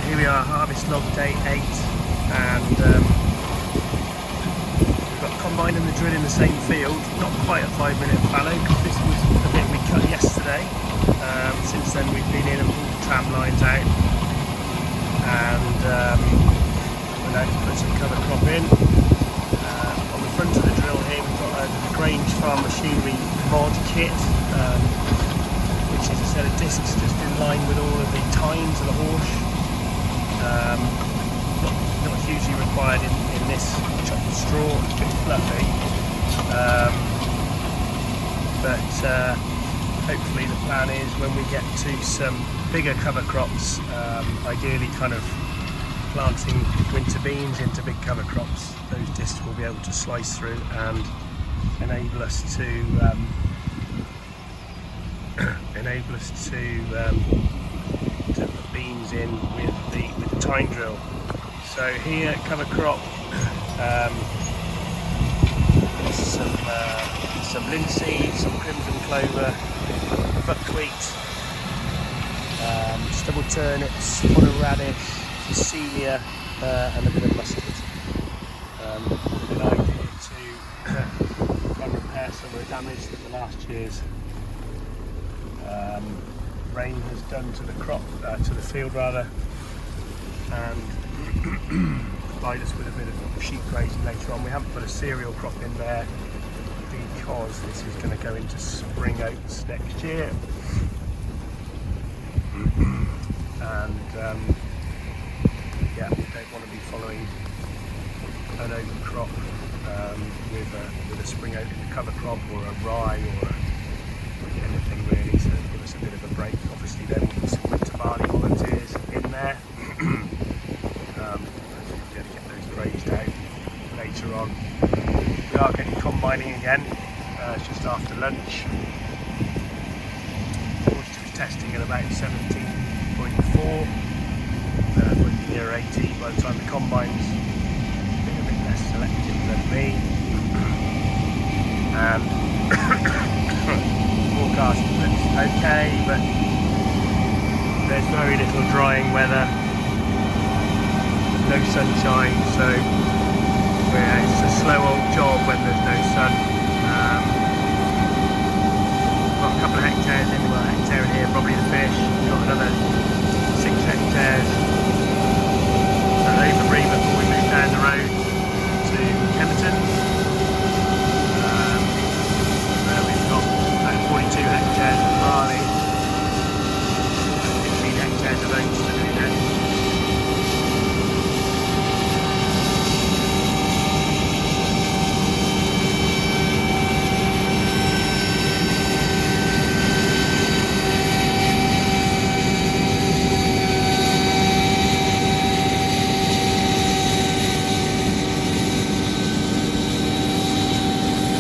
Here we are, harvest log day 8, and we've got the combine and the drill in the same field. Not quite a 5-minute fallow because this was the bit we cut yesterday. Since then we've been in and pulled the tram lines out, and we're now to put some cover crop in. On the front of the drill here we've got the Grange Farm Machinery mod kit, which is a set of discs just in line with all of the tines of the horse. Not hugely required in this chopped straw, it's a bit fluffy, but hopefully the plan is when we get to some bigger cover crops, ideally kind of planting winter beans into big cover crops, those discs will be able to slice through and enable us to put beans in with the tine drill. So here, cover crop, some linseed, some crimson clover, buckwheat, stubble turnips, pot of radish, berseem, and a bit of mustard. With an idea to try and repair some of the damage that the last year's rain has done to the crop, to the field rather, and provide us with a bit of sheep grazing later on. We haven't put a cereal crop in there because this is going to go into spring oats next year, and yeah, we don't want to be following an overcrop with a spring oat in the cover crop, or a rye, or anything really, so give us a bit of a break. Obviously then we'll put some winter barley volunteers in there. Hopefully we'll be able to get those grazed out later on. We are getting combining again, it's just after lunch. Horse was testing at about 17.4, but near 18 by the time the combine's being a bit less selective than me. And forecast looks okay, but there's very little drying weather, no sunshine, so it's a slow old job when there's no sun. Got a couple of hectares in